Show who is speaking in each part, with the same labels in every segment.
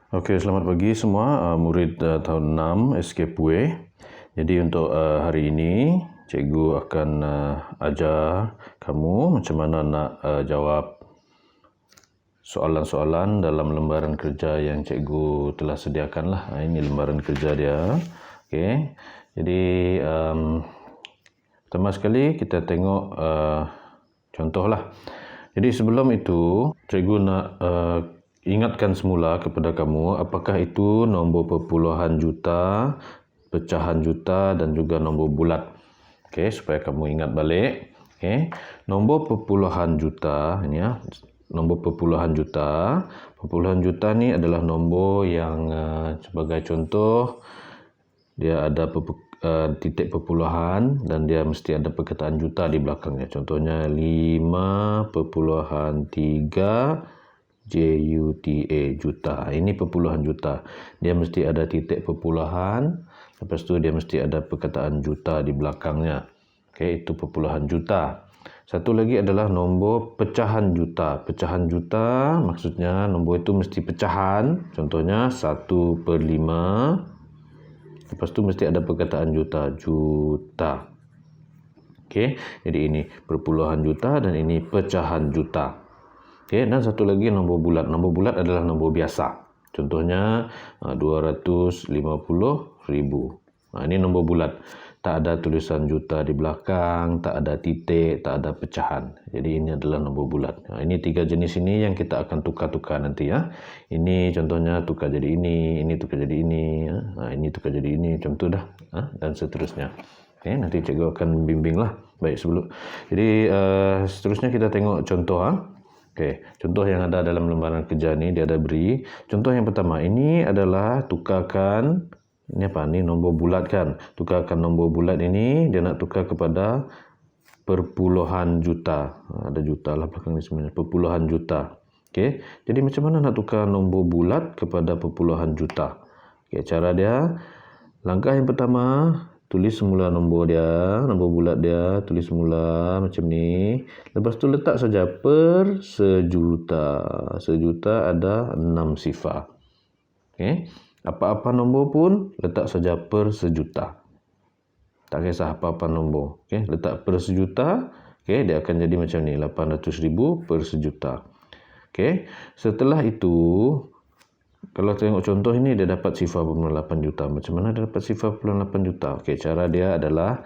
Speaker 1: Okey, selamat pagi semua murid tahun 6 SKPUE. Jadi untuk hari ini cikgu akan ajar kamu macam mana nak jawab soalan-soalan dalam lembaran kerja yang cikgu telah sediakan lah. Ini lembaran kerja dia. Okey. Jadi pertama sekali kita tengok contoh lah. Jadi sebelum itu cikgu nak ingatkan semula kepada kamu apakah itu nombor perpuluhan juta, pecahan juta dan juga nombor bulat. Okey, supaya kamu ingat balik. Okey, nombor perpuluhan juta ini ya. Nombor perpuluhan juta. Perpuluhan juta ni adalah nombor yang sebagai contoh dia ada titik perpuluhan dan dia mesti ada perkataan juta di belakangnya. Contohnya 5,3 JUTA, juta. Ini perpuluhan juta. Dia mesti ada titik perpuluhan, lepas tu dia mesti ada perkataan juta di belakangnya. Okey, itu perpuluhan juta. Satu lagi adalah nombor pecahan juta. Pecahan juta maksudnya nombor itu mesti pecahan. Contohnya 1/5. Lepas tu mesti ada perkataan juta. Juta. Okey, jadi ini perpuluhan juta dan ini pecahan juta. Okey, dan satu lagi nombor bulat. Nombor bulat adalah nombor biasa. Contohnya 250,000. Ini nombor bulat. Tak ada tulisan juta di belakang, tak ada titik, tak ada pecahan. Jadi ini adalah nombor bulat. Ini tiga jenis ini yang kita akan tukar-tukar nanti ya. Ini contohnya tukar jadi ini tukar jadi ini, ini tukar jadi ini, macam tu dah. Dan seterusnya. Okey, nanti cikgu akan bimbing lah. Baik, sebelum. Jadi seterusnya kita tengok contoh. Okey, contoh yang ada dalam lembaran kerja ni dia ada beri. Contoh yang pertama ini adalah tukarkan ini apa ni nombor bulat kan. Tukarkan nombor bulat ini dia nak tukar kepada perpuluhan juta. Ada juta lah belakang ni sebenarnya. Perpuluhan juta. Okey, jadi macam mana nak tukar nombor bulat kepada perpuluhan juta? Okey, cara dia langkah yang pertama tulis semula nombor dia, nombor bulat dia, tulis semula macam ni. Lepas tu letak saja per sejuta. Sejuta ada 6 sifar. Okey. Apa-apa nombor pun letak saja per sejuta. Tak kisah apa-apa nombor. Okey, letak per sejuta. Okey, dia akan jadi macam ni, 800,000 per sejuta. Okey. Setelah itu kalau tengok contoh ini dia dapat sifar 8 juta. Macam mana dia dapat sifar 8 juta? Okey, cara dia adalah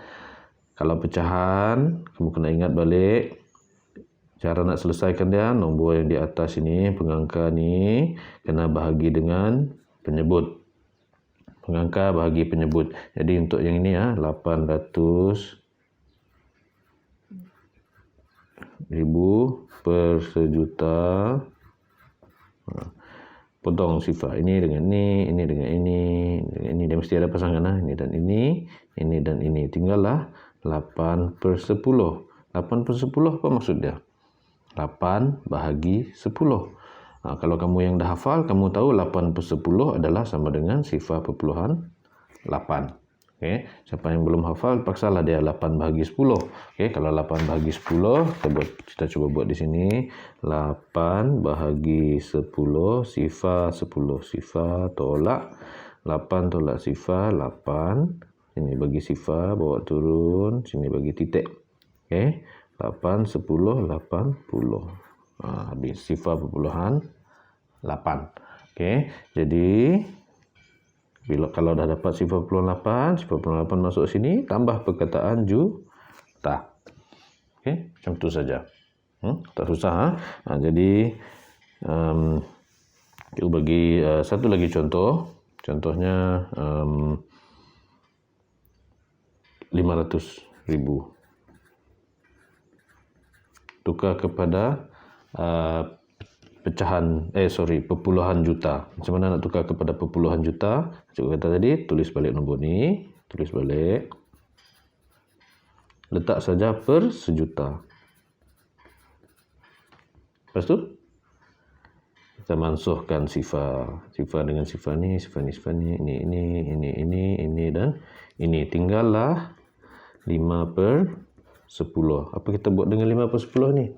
Speaker 1: kalau pecahan, kamu kena ingat balik cara nak selesaikan dia, nombor yang di atas ini, pengangka ni kena bahagi dengan penyebut. Pengangka bahagi penyebut. Jadi untuk yang ini 800,000 per sejuta. Potong sifar ini dengan ini dengan ini, dia mesti ada pasangan ini dan ini dan ini. Tinggallah 8/10. 8/10 apa maksud dia? 8 bahagi 10. Kalau kamu yang dah hafal, kamu tahu 8/10 adalah sama dengan sifar perpuluhan 8. Okey, siapa yang belum hafal paksalah dia 8 bahagi 10. Okey, kalau 8 bahagi 10 kita coba buat di sini. 8 bahagi 10 sifar 10 sifar tolak 8 tolak sifar 8. Sini bagi sifar bawa turun, sini bagi titik. Okey, 8 10 80. Habis sifar perpuluhan 8. Okey, jadi kalau dah dapat sifar perpuluhan 8 masuk sini, tambah perkataan juta. Okey, macam tu saja. Tak susah. Jadi, kita bagi satu lagi contoh. Contohnya 500,000. Tukar kepada perpuluhan juta. Macam mana nak tukar kepada perpuluhan juta? Cikgu kata tadi, tulis balik nombor ni, tulis balik. Letak saja per sejuta. Lepas tu kita mansuhkan sifar. Sifar dengan sifar ni, sifar ni, ini dan ini. Tinggallah 5/10. Apa kita buat dengan 5/10 ni?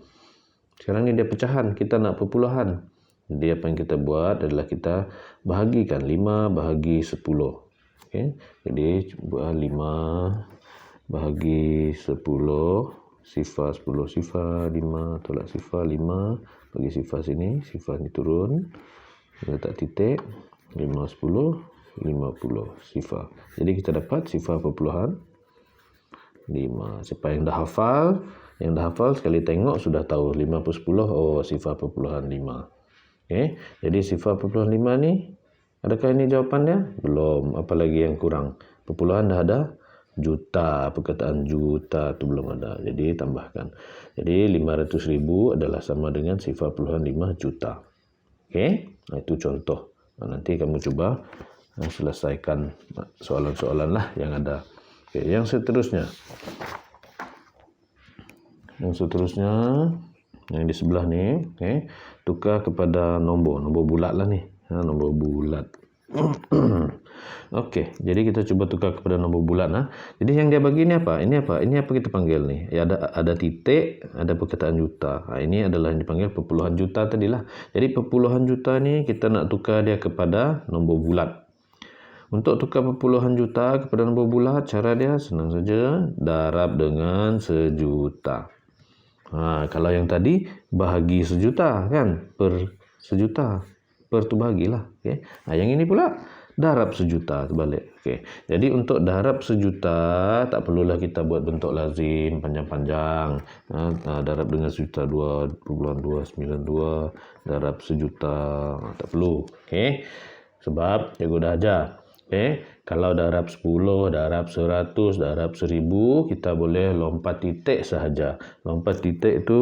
Speaker 1: Sekarang ni dia pecahan, kita nak perpuluhan. Jadi apa yang kita buat adalah kita bahagikan 5 bahagi 10. Okey. Jadi cuba 5 bahagi 10, sifar 10 sifar, 5 tolak sifar 5 bagi sifar sini, sifar ni turun. Letak titik 5 10 50 sifar. Jadi kita dapat sifar perpuluhan 5. Siapa yang dah hafal? Yang dah hafal sekali tengok sudah tahu 5 per 10, oh sifar perpuluhan 5. Okey, jadi sifar perpuluhan 5 ni, adakah ini jawapannya? Belum, apalagi yang kurang. Perpuluhan dah ada, juta, perkataan juta tu belum ada. Jadi tambahkan. Jadi 500,000 adalah sama dengan sifar perpuluhan 5 juta. Okey, itu contoh. Nanti kamu cuba selesaikan soalan-soalan lah yang ada. Okey, yang seterusnya. Yang di sebelah ni, okey, tukar kepada nombor bulat lah ni. Nombor bulat. Okey, jadi kita cuba tukar kepada nombor bulat lah. Jadi yang dia bagi ni apa? Ini apa? Ini apa kita panggil ni? Ya, ada titik, ada perkataan juta. Ini adalah yang dipanggil perpuluhan juta tadilah. Jadi perpuluhan juta ni kita nak tukar dia kepada nombor bulat. Untuk tukar perpuluhan juta kepada nombor bulat, cara dia senang saja, darab dengan sejuta. Kalau yang tadi bahagi sejuta kan, per sejuta, per tu bahagilah. Okay. Yang ini pula darab sejuta terbalik. Okay. Jadi untuk darab sejuta tak perlulah kita buat bentuk lazim panjang-panjang. Darab dengan sejuta 2.292 darab sejuta, tak perlu. Okay. Sebab cikgu dah ajar. Okay. Kalau darab 10, darab 100, darab 1000, kita boleh lompat titik sahaja. Lompat titik itu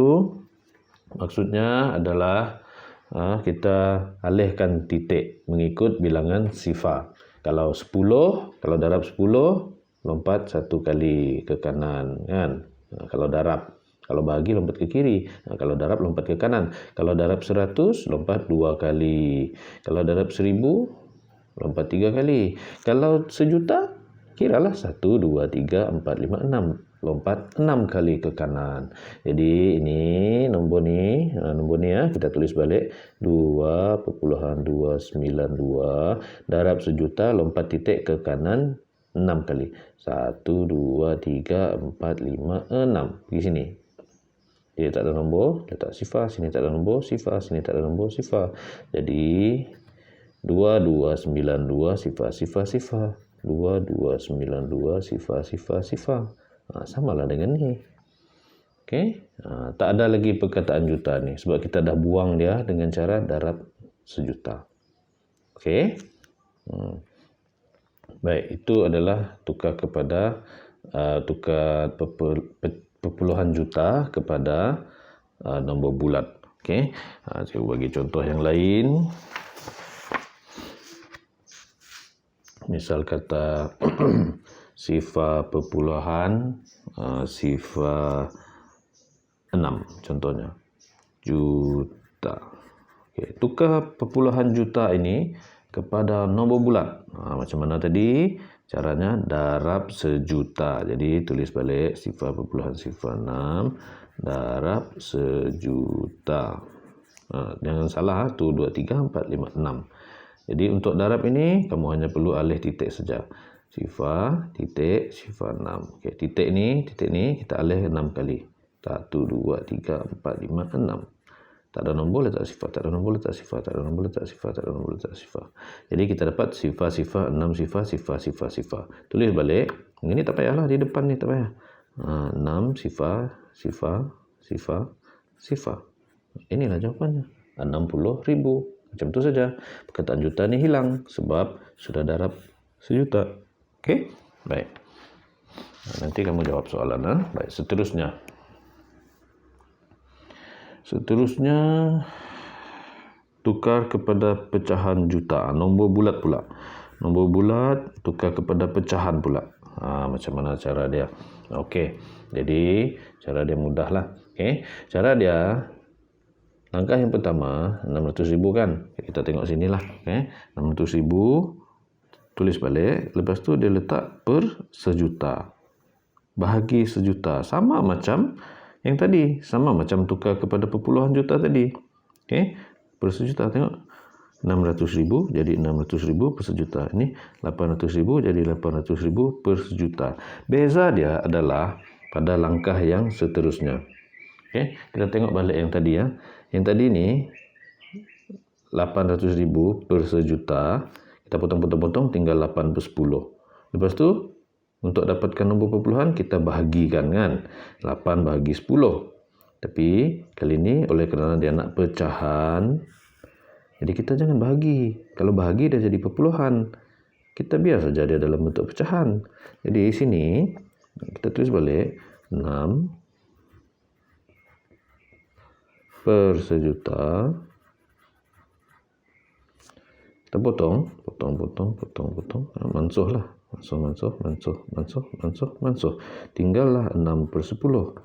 Speaker 1: maksudnya adalah kita alihkan titik mengikut bilangan sifar. Kalau 10, kalau darab 10, lompat 1 kali ke kanan, kan? Kalau darab. Kalau bahagi lompat ke kiri. Kalau darab lompat ke kanan. Kalau darab 100, lompat 2 kali. Kalau darab 1000, lompat 3 kali. Kalau sejuta, kiralah 1, 2, 3, 4, 5, 6. Lompat 6 kali ke kanan. Jadi ini nombor ni ya, kita tulis balik 2.292 darab sejuta, lompat titik ke kanan 6 kali. 1, 2, 3, 4, 5, 6. Pergi sini. Dia tak ada nombor, letak sifar. Sini tak ada nombor, sifar. Sini tak ada nombor, sifar. Jadi 2292 sifar. 2292 sifar. Samalah dengan ni. Okey. Tak ada lagi perkataan juta ni sebab kita dah buang dia dengan cara darab sejuta. Okey. Baik, itu adalah tukar kepada tukar perpuluhan juta kepada nombor bulat. Okey. Saya bagi contoh yang lain. Misal kata sifar perpuluhan sifar 6 contohnya. Juta. Okey, tukar perpuluhan juta ini kepada nombor bulat. Macam mana tadi? Caranya darab sejuta. Jadi tulis balik sifar perpuluhan sifar 6 darab sejuta. Jangan salah, 1, 2, 3, 4, 5, 6. Jadi untuk darab ini kamu hanya perlu alih titik saja. Sifar titik sifar 6. Okey, titik ni kita alih 6 kali. 1 2 3 4 5 6. Tak ada nombor letak sifar, tak ada nombor letak sifar, tak ada nombor letak sifar, tak ada nombor letak sifar. Jadi kita dapat sifar 6 sifar. Tulis balik. Ini tak payahlah di depan ni tak payah. 6 sifar. Inilah jawapannya. 60,000. Macam tu saja. Perkataan juta ni hilang sebab sudah darab sejuta. Okey? Baik. Nanti kamu jawab soalan. Baik, seterusnya. Tukar kepada pecahan juta. Nombor bulat pula. Nombor bulat tukar kepada pecahan pula. Macam mana cara dia? Okey. Jadi, cara dia mudahlah. Okey. Cara dia, langkah yang pertama, 600,000 kan? Kita tengok sinilah. Okay? 600,000, tulis balik. Lepas tu dia letak per sejuta. Bahagi sejuta. Sama macam yang tadi. Sama macam tukar kepada perpuluhan juta tadi. Okay? per sejuta. Tengok, 600.000 jadi 600.000 per sejuta. Ini 800.000 jadi 800.000 per sejuta. Beza dia adalah pada langkah yang seterusnya. Okey, kita tengok balik yang tadi ya. Yang tadi ni 800.000 per sejuta, kita potong-potong-potong tinggal 8 per 10. Lepas tu untuk dapatkan nombor perpuluhan kita bahagikan kan. 8 bahagi 10. Tapi kali ini oleh kerana dia nak pecahan, jadi kita jangan bahagi. Kalau bahagi dia jadi perpuluhan. Kita biar saja dia dalam bentuk pecahan. Jadi sini kita tulis balik 6 per sejuta. Kita potong. Mansuh lah. Mansuh. Tinggallah 6 per 10.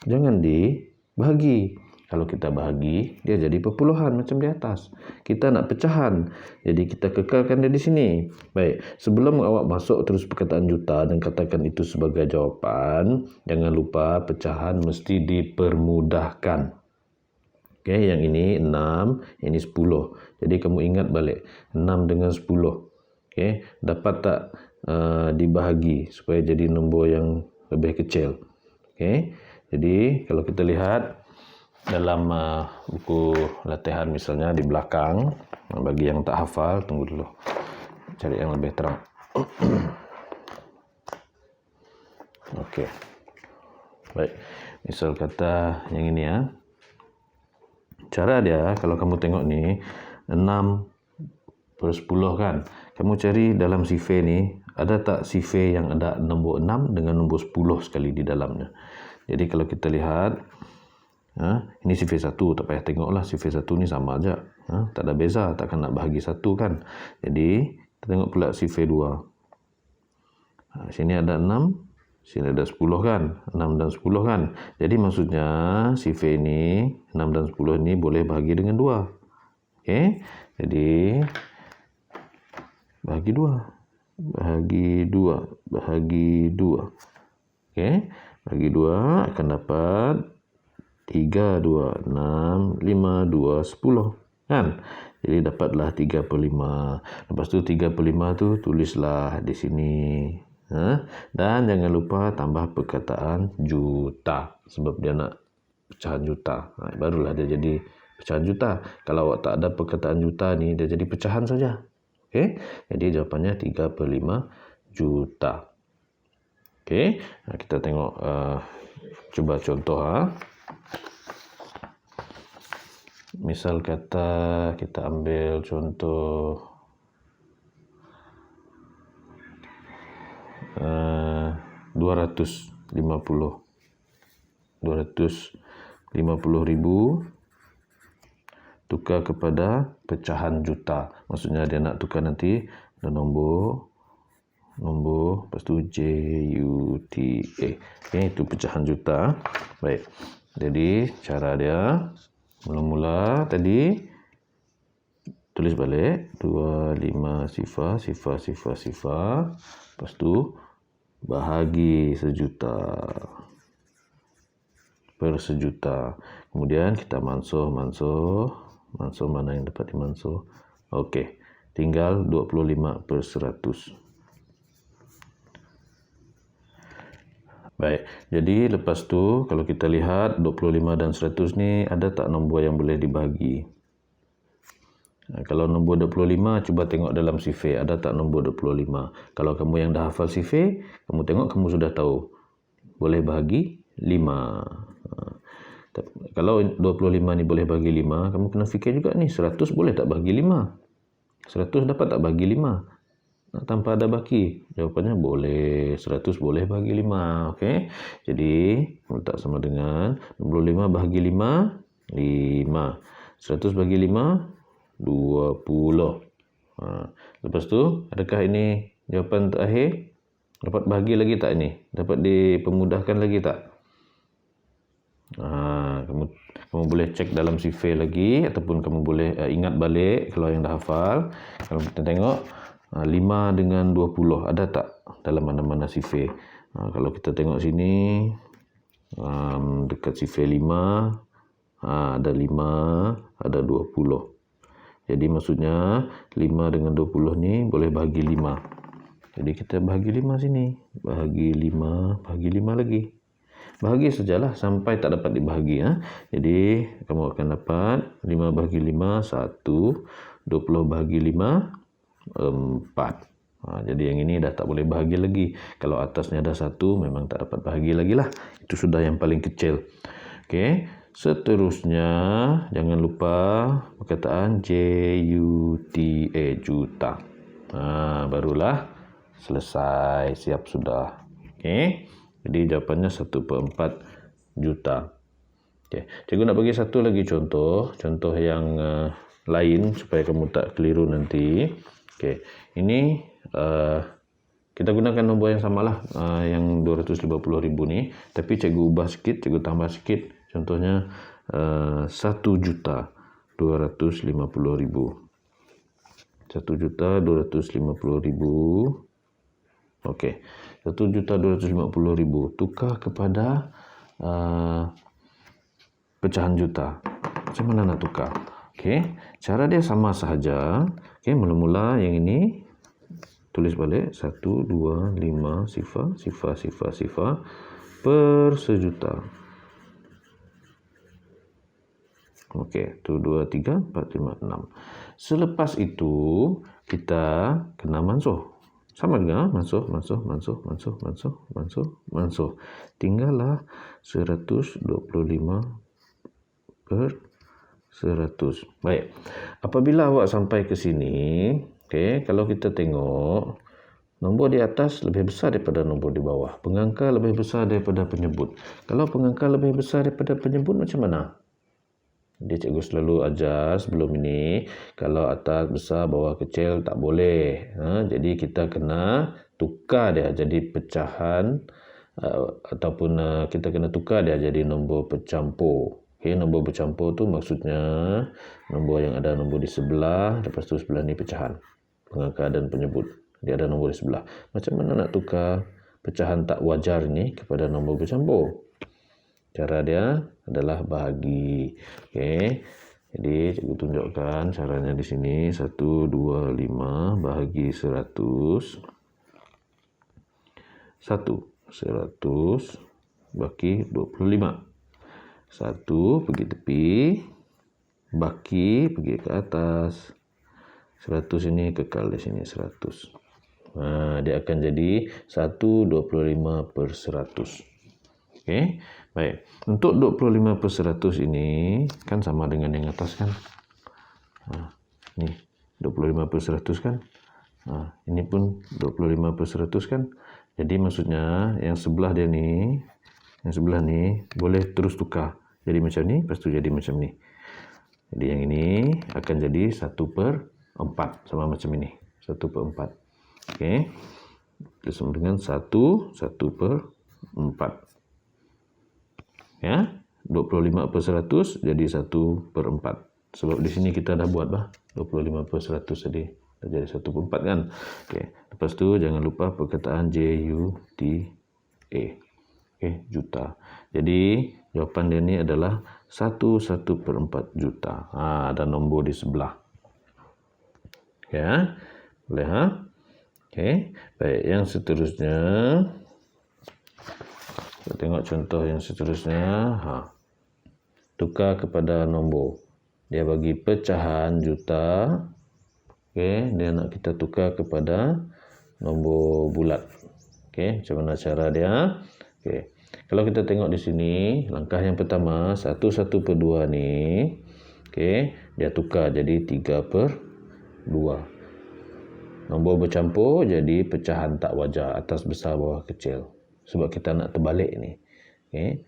Speaker 1: Jangan dibahagi. Kalau kita bahagi, dia jadi perpuluhan macam di atas. Kita nak pecahan. Jadi kita kekalkan dia di sini. Baik, sebelum awak masuk terus perkataan juta dan katakan itu sebagai jawapan, jangan lupa pecahan mesti dipermudahkan. Okey, yang ini 6, ini 10. Jadi kamu ingat balik, 6 dengan 10. Okey, dapat tak dibahagi supaya jadi nombor yang lebih kecil. Okey, jadi kalau kita lihat dalam buku latihan misalnya di belakang, bagi yang tak hafal, tunggu dulu. Cari yang lebih terang. Okey. Baik. Misal kata yang ini ya. Cara dia, kalau kamu tengok ni, 6 per 10 kan. Kamu cari dalam sifar ni, ada tak sifar yang ada nombor 6 dengan nombor 10 sekali di dalamnya. Jadi kalau kita lihat, ini sifar 1, tak payah tengoklah, sifar 1 ni sama aja. Tak ada beza, takkan nak bahagi 1 kan. Jadi, kita tengok pula sifar 2. Sini ada 6, sini ada 10 kan. 6 dan 10 kan. Jadi maksudnya, sifar ini, 6 dan 10 ini boleh bahagi dengan 2. Okey, jadi, bahagi 2. Okey, bagi 2 akan dapat 3, 2, 6, 5, 2, 10. Kan? Jadi dapatlah 3 per 5. Lepas tu 3 per 5 tu tulislah di sini. Dan jangan lupa tambah perkataan juta. Sebab dia nak pecahan juta. Barulah dia jadi pecahan juta. Kalau awak tak ada perkataan juta ni, dia jadi pecahan saja. Okey? Jadi jawapannya 3 per 5 juta. Okey? Kita tengok, cuba contoh. Misal kata kita ambil contoh 250.000 tukar kepada pecahan juta. Maksudnya dia nak tukar nanti ada nombor lepas tu JUTA. Okay, itu pecahan juta. Baik. Jadi cara dia mula-mula tadi tulis balik 25 sifar. Lepas tu bahagi sejuta per sejuta. Kemudian kita mansuh mana yang dapat dimansuh. Okey, tinggal 25 per 100. Baik, jadi lepas tu kalau kita lihat 25 dan 100 ni ada tak nombor yang boleh dibahagi? Kalau nombor 25, cuba tengok dalam sifar, ada tak nombor 25? Kalau kamu yang dah hafal sifar, kamu tengok kamu sudah tahu. Boleh bahagi 5. Kalau 25 ni boleh bahagi 5, kamu kena fikir juga ni, 100 boleh tak bahagi 5? 100 dapat tak bahagi 5? Tanpa ada baki. Jawapannya boleh. 100 boleh bahagi 5. Okey. Jadi, letak sama dengan 25 bahagi 5, 5. 100 bahagi 5, 20. Lepas tu, adakah ini jawapan terakhir? Dapat bahagi lagi tak ini? Dapat dipermudahkan lagi tak? Kamu boleh cek dalam sifar lagi, ataupun kamu boleh ingat balik kalau yang dah hafal. Kalau kita tengok 5 dengan 20 ada tak dalam mana-mana sifar? Kalau kita tengok sini dekat sifar 5 Ada 5, ada 20. Jadi maksudnya 5 dengan 20 ni boleh bahagi 5. Jadi kita bahagi 5 sini. Bahagi 5, bahagi 5 lagi. Bahagi sajalah sampai tak dapat dibahagi. Jadi kamu akan dapat 5 bahagi 5, 1. 20 bahagi 5, 4. Jadi yang ini dah tak boleh bahagi lagi. Kalau atasnya ada 1, memang tak dapat bahagi lagi lah. Itu sudah yang paling kecil. Okey. Seterusnya, jangan lupa perkataan JUTA, juta. Barulah selesai, siap sudah. Okey. Jadi jawapannya 1/4 juta. Okey. Cikgu nak bagi satu lagi contoh yang lain supaya kamu tak keliru nanti. Okey. Ini kita gunakan nombor yang samalah, yang 250,000 ni, tapi cikgu ubah sikit, cikgu tambah sikit. Contohnya 1.250.000. 1.250.000. Okey. 1.250.000 tukar kepada pecahan juta. Macam mana nak tukar? Okey, cara dia sama sahaja. Okey, mula-mula yang ini tulis balik 1, 2, 5 sifar per sejuta. Okey, 1, 2, 3, 4, 5, 6. Selepas itu kita kena mansuh. Sama dengan mansuh. Tinggallah 125 per 100. Baik. Apabila awak sampai ke sini, okey, kalau kita tengok nombor di atas lebih besar daripada nombor di bawah. Pengangka lebih besar daripada penyebut. Kalau pengangka lebih besar daripada penyebut, macam mana? Dia cikgu selalu ajar sebelum ini, kalau atas besar, bawah kecil tak boleh. Jadi kita kena tukar dia jadi pecahan, ataupun kita kena tukar dia jadi nombor bercampur. Okay, nombor bercampur tu maksudnya nombor yang ada nombor di sebelah, lepas tu sebelah ni pecahan. Pengangka dan penyebut. Dia ada nombor di sebelah. Macam mana nak tukar pecahan tak wajar ni kepada nombor bercampur? Cara dia adalah bahagi. Okey. Jadi cikgu tunjukkan caranya di sini. 125 bahagi 100. 100 bagi 25. 1 pergi tepi. Baki pergi ke atas. 100 ini kekal di sini 100. Dia akan jadi 125 per 100. Okey. Baik. Untuk 25 per 100 ini kan sama dengan yang atas kan. Ni 25 per 100 kan. Ini pun 25 per 100 kan. Jadi maksudnya yang sebelah dia ni, yang sebelah ni boleh terus tukar. Jadi macam ni, lepas tu jadi macam ni. Jadi yang ini akan jadi 1/4. Sama macam ini. 1/4. Okey. Sama dengan 1/4. Ya, 25 per 100 jadi 1/4. Sebab di sini kita dah buat 25 per 100 tadi. Dah jadi 1/4 kan. Okey. Lepas tu jangan lupa perkataan JUTA. Okey, juta. Jadi jawapan dia ni adalah 1/4 juta. Ada nombor di sebelah. Ya. Boleh Okey. Baik, yang seterusnya kita tengok contoh yang seterusnya. Tukar kepada nombor. Dia bagi pecahan juta. Okey, dia nak kita tukar kepada nombor bulat. Okey, macam mana cara dia? Okey. Kalau kita tengok di sini, langkah yang pertama 1/2 ni, okey, dia tukar jadi 3/2. Nombor bercampur jadi pecahan tak wajar, atas besar bawah kecil. Sebab kita nak terbalik ni. Okay.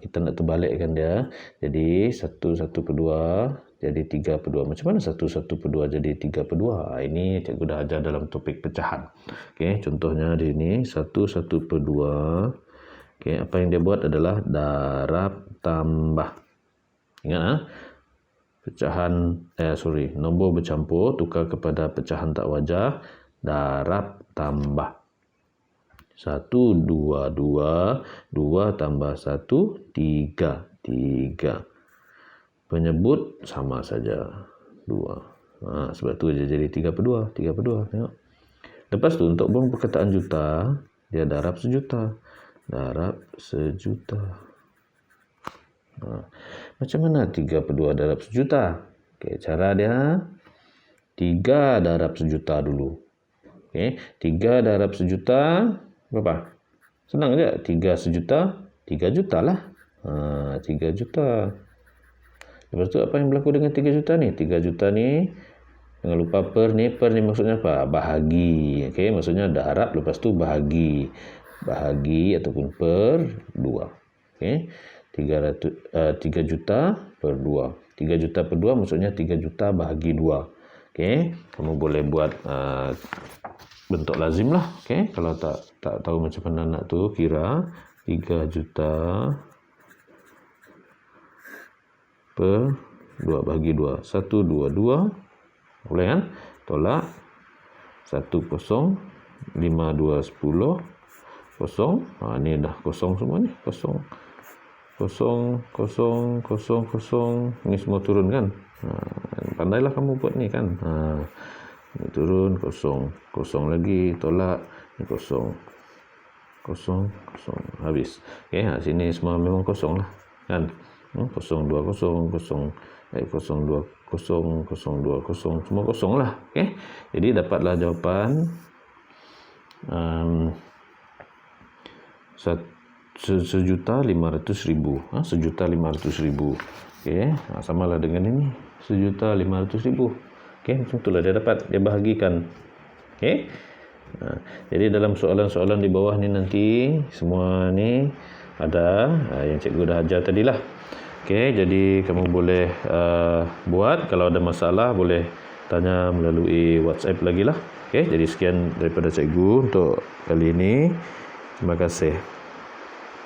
Speaker 1: Kita nak terbalikkan dia. Jadi 1/2 jadi 3/2. Macam mana 1/2 jadi 3/2? Ini cikgu dah ajar dalam topik pecahan. Okay. Contohnya di sini 1/2. Okay. Apa yang dia buat adalah darab tambah. Ingat pecahan, nombor bercampur tukar kepada pecahan tak wajar, darab tambah. 1, 2, 2. 2 tambah 1, 3. 3. penyebut sama saja 2. Sebab tu dia jadi 3/2. Tengok. Lepas tu untuk perkataan juta, dia darab sejuta. Macam mana 3/2 darab sejuta? Okey, cara dia 3 darab sejuta dulu. Okey, 3 darab sejuta berapa? Senang je. 3 sejuta, 3 juta lah. 3 juta. Lepas tu apa yang berlaku dengan 3 juta ni? 3 juta ni, jangan lupa per ni maksudnya apa? Bahagi. Okey, maksudnya darab lepas tu bahagi. Bahagi ataupun per 2. Okey. 3 juta per 2. 3 juta per 2 maksudnya 3 juta bahagi 2. Okey, kamu boleh buat bentuk lazim lah. Okey, kalau tak tahu macam mana nak tu kira 3 juta per 2 bahagi 2. 1, 2, 2. Boleh kan? Tolak 1, 0, 5, 2, 10, 0. Ni dah kosong semua ni. Kosong. Ni semua turun kan? Pandailah kamu buat ni kan? Ni turun, kosong lagi, tolak, ni kosong. Habis. Okey, sini semua memang kosong lah. Kan? 0, 2, 0, 0, 2, 0, semua kosong lah. Okey. Jadi dapatlah jawapan 1,500,000. 1,500,000. Okey, samalah dengan ini 1,500,000. Okey, macam itulah dia dapat, dia bahagikan. Okey. Jadi dalam soalan-soalan di bawah ni nanti semua ni ada yang cikgu dah ajar tadilah. Okey, jadi kamu boleh buat. Kalau ada masalah boleh tanya melalui WhatsApp lagi lah. Okey, jadi sekian daripada cikgu untuk kali ini. Terima kasih.